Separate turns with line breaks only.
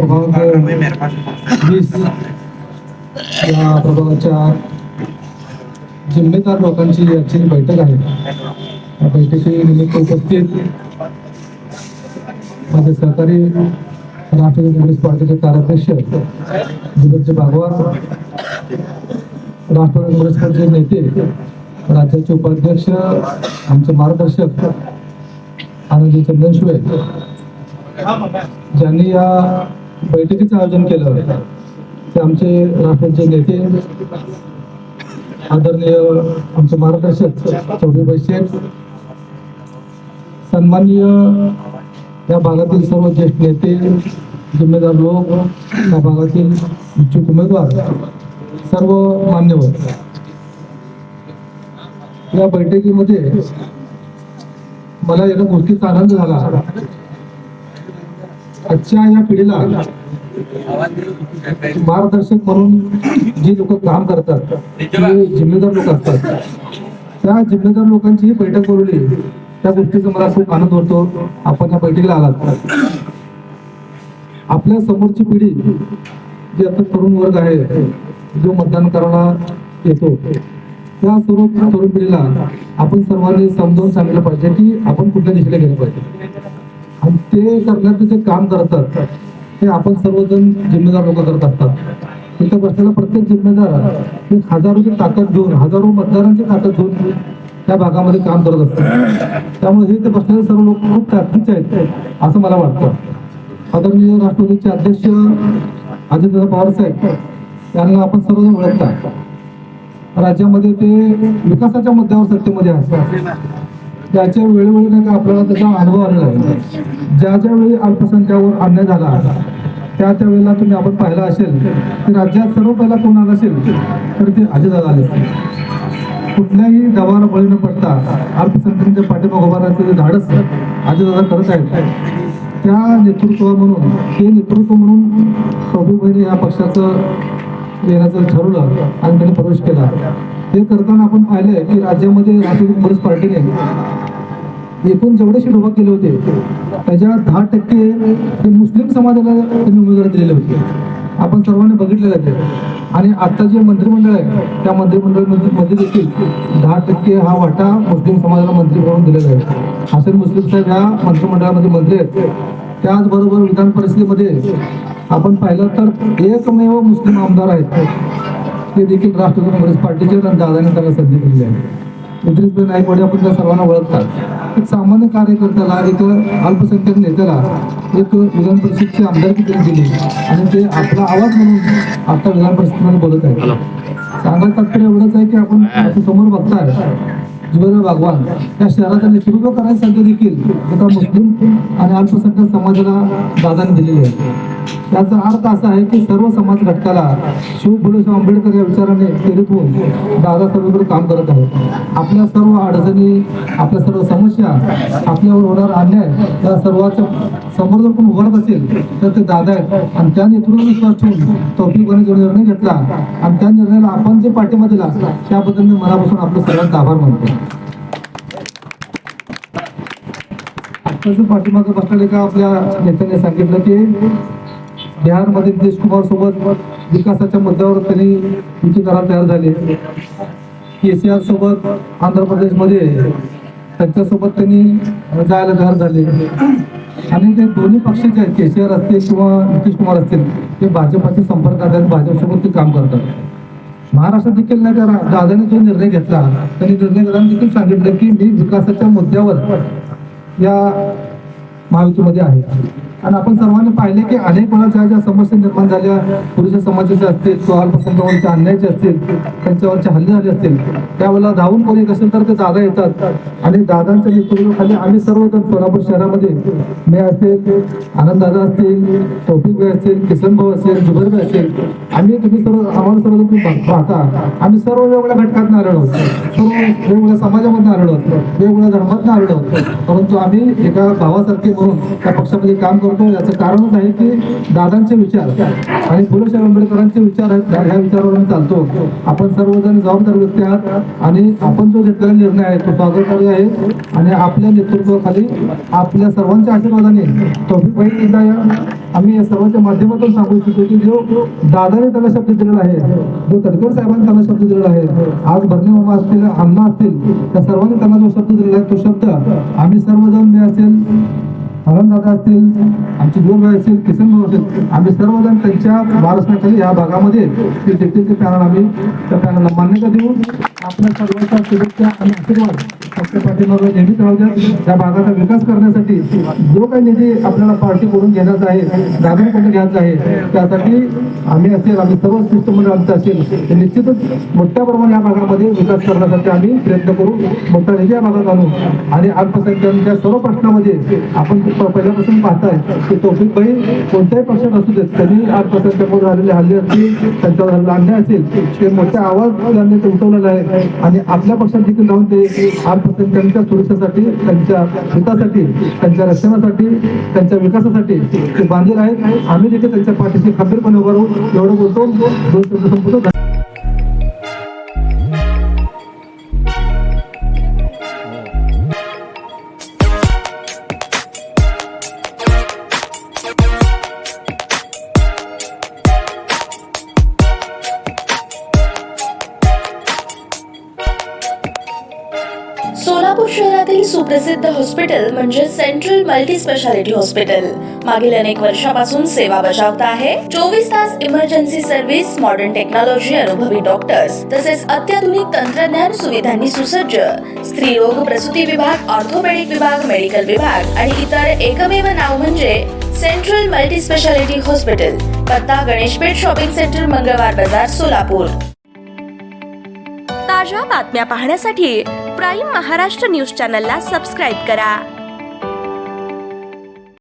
प्रभाग 20 या प्रभागाच्या जिम्मेदार लोकांची याची बैठक आहे. या बैठकीनिमित्त उपस्थित माझे सहकारी राष्ट्रवादी काँग्रेस पार्टीचे कार्याध्यक्ष दिग्गज भागवान, राष्ट्रवादी काँग्रेस पक्षाचे नेते, राज्याचे उपाध्यक्ष, आमचे मार्गदर्शक आनंदी चंदनशिवे ज्यांनी या बैठकीचं आयोजन केलं ते आमचे राष्ट्राचे नेते आदरणीय आमचे मार्गदर्शक चौधरी शेख, सन्माननीय या भागातील सर्व ज्येष्ठ नेते, जिम्मेदार लोक, या भागातील इच्छुक उमेदवार, सर्व मान्यवर. या बैठकीमध्ये मला एका गोष्टीचा आनंद झाला. आजच्या या पिढीला मार्गदर्शक म्हणून जी लोक काम करतात ते जिम्मेदार लोक असतात. त्या जिम्मेदार लोकांची ही बैठक बोलवली, त्या गोष्टीचा मला खूप आनंद होतो. आपण या बैठकीला आलात. आपल्या समोरची पिढी जी आता तरुण वर्ग आहे, जो मतदान करायला येतो, त्या सर्व तरुण पिढीला आपण सर्वांनी समजावून सांगितलं पाहिजे की आपण कुठल्या दिशेला गेलं पाहिजे. आणि ते करण्याचं जे काम करतात ते आपण सर्वजण जिम्मेदार लोक करत असतात. तिथं बसलेला प्रत्येक जिम्मेदार एक हजारोची ताकद घेऊन, हजारो मतदारांची ताकद घेऊन त्या भागामध्ये काम करत असतात. त्यामुळे हे ते बसलेले सर्व लोक खूप ताकदीचे आहेत असं मला वाटतं. आदरणीय राष्ट्रवादीचे अध्यक्ष अजितदादा पवार साहेब यांना आपण सर्वजण ओळखता. राज्यामध्ये ते विकासाच्या मुद्द्यावर सत्तेमध्ये असतात. त्याच्या वेळोवेळी नाही का आपल्याला त्याचा अनुभव आलेला आहे. ज्या ज्या वेळी अल्पसंख्याकावर अन्याय झाला त्या वेळेला तुम्ही आपण पाहिला असेल की राज्यात सर्व पहिला कोण आला असेल तर ते अजितदादा आले. कुठल्याही दबावाला बळी न पडता अल्पसंख्याकांच्या पाठीमागे उभा राहण्याचं जे धाडस अजितदादा करत आहेत, त्या नेतृत्व म्हणून कौफी बहिणी या पक्षाचं येण्याचं ठरवलं आणि त्यांनी प्रवेश केला. हे करताना आपण पाहिलंय की राज्यामध्ये राष्ट्रवादी काँग्रेस पार्टीने एकूण जेवढे सीट उभा केले होते त्याच्या 10% हे मुस्लिम समाजाला त्यांनी उमेदवारी दिलेले होते. आपण सर्वांनी बघितलेलं आहे. आणि आता जे मंत्रिमंडळ आहे त्या मंत्रिमंडळामध्ये देखील 10% हा वाटा मुस्लिम समाजाला मंत्री म्हणून दिलेला आहे. हसन मुस्लिम साहेब ह्या मंत्रिमंडळामध्ये मंत्री आहेत. त्याचबरोबर विधान परिषदेमध्ये आपण पाहिलं तर एकमेव मुस्लिम आमदार आहेत, ते देखील राष्ट्रवादी काँग्रेस पार्टीचे दादाने त्यांना संधी दिली आहे. इद्रिसभाई नाईकवाडी आपण त्या सर्वांना ओळखतात. एक सामान्य कार्यकर्त्याला, एक अल्पसंख्याक नेत्याला एक विधान परिषदेची आमदारकी त्यांनी दिली आणि ते आपला आवाज म्हणून आता विधान परिषदेमध्ये बोलत आहेत. सांगायचं तात्पर्य एवढंच आहे की आपण समोर बघताय जिल्हा भागवान त्या शहराचं नेतृत्व करायची संधी देखील एका मुस्लिम आणि अल्पसंख्याक समाजाला दादाने दिलेली आहे. याचा अर्थ असा आहे की सर्व समाज घटकाला फुले आंबेडकर या विचाराने प्रेरित होऊन दादा सर्वकडे काम करत आहेत. आपल्या सर्व अडचणी, आपल्या सर्व समस्या, आपल्यावर होणारा अन्याय या सर्वांच्या समोर जर कोण उभारत असेल तर ते दादा आहेत. आणि त्या नेतृत्वाने विश्वास ठेवून तौफिकपणे जो निर्णय घेतला आणि त्या निर्णयाला आपण जे पाठिंबा दिला त्याबद्दल मी मनापासून आपलं सर्वांचा आभार मानतो. आत्ताच पाठीमागे बसलेले का आपल्या नेत्याने सांगितलं की बिहारमध्ये नितीश कुमार सोबत विकासाच्या मुद्द्यावर त्यांनी युती करायला तयार झाले. केसीआर सोबत आंध्र प्रदेशमध्ये त्यांच्यासोबत त्यांनी जायला तयार झाले. आणि ते दोन्ही पक्ष जे आहेत, केसीआर असतील किंवा नितीश कुमार असतील, ते भाजपशी संपर्कात आहेत, भाजपसोबत ते काम करतात. महाराष्ट्रात देखील नाही का दादाने जो निर्णय घेतला त्यांनी निर्णय घेताना देखील सांगितलं की मी विकासाच्या मुद्द्यावर या महायुतीमध्ये आहे. आणि आपण सर्वांनी पाहिले की अनेक वेळा ज्या समस्या निर्माण झाल्या, पुरुष समाजाच्या असतील किंवा अल्पसंख्याकांच्या अन्यायाचे असतील, त्यांच्यावरचे हल्ले झाले असतील, त्यावेळेला धावून कोणी असेल तर ते दादा येतात. आणि दादांच्या नेतृत्वाखाली आम्ही सर्वजण सोलापूर शहरामध्ये मी असतील, आनंद दादा असतील, तौफिक असतील, किसन भाऊ असेल, जुबेर असेल, तुम्ही आम्हाला सर्व पाहता आम्ही सर्व वेगवेगळ्या घटकातून आलेलो आहोत, सर्व वेगवेगळ्या समाजामधून आलेलो आहोत, वेगवेगळ्या धर्मातून आलेलो आहोत. परंतु आम्ही एका भावासारखे म्हणून त्या पक्षामध्ये काम करू करतो याचं कारणच आहे की दादांचे विचार आणि फुलेशाह आंबेडकरांचे विचार आहेत, ह्या विचारावर आम्ही चालतो. आपण सर्वजण जबाबदार व्यक्ती आहात आणि आपण जो घेतलेला निर्णय आहे तो स्वागतार्ह आहे आणि आपल्या नेतृत्वाखाली आपल्या सर्वांच्या आशीर्वादाने तौफिक भाई एकदा आम्ही या सर्वांच्या माध्यमातून सांगू इच्छितो की जो दादाने त्याला शब्द दिलेला आहे, जो तडकर साहेबांनी त्याला शब्द दिलेला आहे, आज भरणे मामा असतील, अण्णा असतील, त्या सर्वांनी त्यांना जो शब्द दिलेला आहे तो शब्द आम्ही सर्वजण मी असेल, दादा असतील, आमचे जोरभाई असतील, किसन भाऊ असतील, आम्ही सर्वजण त्यांच्या मार्गदर्शनाखाली या भागामध्ये ते देखील पॅनल आम्ही त्या पॅनलला मान्यता देऊन आपल्या सर्वांच्या शुभेच्छा आणि आशीर्वाद आपल्या पाठीमागे नेहमीच राहू द्या. त्या भागाचा विकास करण्यासाठी जो काही निधी आपल्याला पार्टीकडून घेण्याचा आहे, दादांकडून घ्यायचा आहे, त्यासाठी आम्ही असेल, आम्ही सर्व शिष्टमंडळ आमचं असेल ते निश्चितच मोठ्या प्रमाणात या भागामध्ये विकास करण्यासाठी आम्ही प्रयत्न करू, मोठा निधी या भागात आणू आणि अल्पसंख्याकांच्या सर्व प्रश्नामध्ये आपण पहिल्यापासून पाहताय की तौफिक भाई कोणत्याही पक्षात असू देत, त्यांनी अल्पसंख्याकांवर झालेले हल्ले असतील, त्यांच्यावर झालेला अन्याय असेल, ते मोठ्या आवाज त्यांनी ते उठवलेला आहे आणि आपल्या पक्षात देखील राहून ते अल्पसंख्याकांच्या सुरक्षेसाठी, त्यांच्या हितासाठी, त्यांच्या रक्षणासाठी, त्यांच्या विकासासाठी ते बांधील आहेत. आम्ही देखील त्यांच्या पाठीशी खंबीरपणे उभं राहू. एवढं बोलतो, 2 शब्द संपवतो.
सोलापूर शहरातील सुप्रसिद्ध हॉस्पिटल म्हणजे सेंट्रल मल्टी स्पेशालिटी हॉस्पिटल मागील अनेक वर्षापासून सेवा बजावत आहे. 24 तास इमर्जन्सी सर्व्हिस, मॉडर्न टेक्नॉलॉजी, अनुभवी डॉक्टर्स तसेच अत्याधुनिक तंत्रज्ञान सुविधांनी सुसज्ज स्त्रीरोग प्रसूती विभाग, ऑर्थोपेडिक विभाग, मेडिकल विभाग आणि इतर एकमेव नाव म्हणजे सेंट्रल मल्टी स्पेशालिटी हॉस्पिटल. पत्ता गणेशपेठ शॉपिंग सेंटर, मंगळवार बाजार, सोलापूर. ताज्या बातम्या पाहण्यासाठी प्राईम महाराष्ट्र न्यूज चॅनलला सबस्क्राईब करा.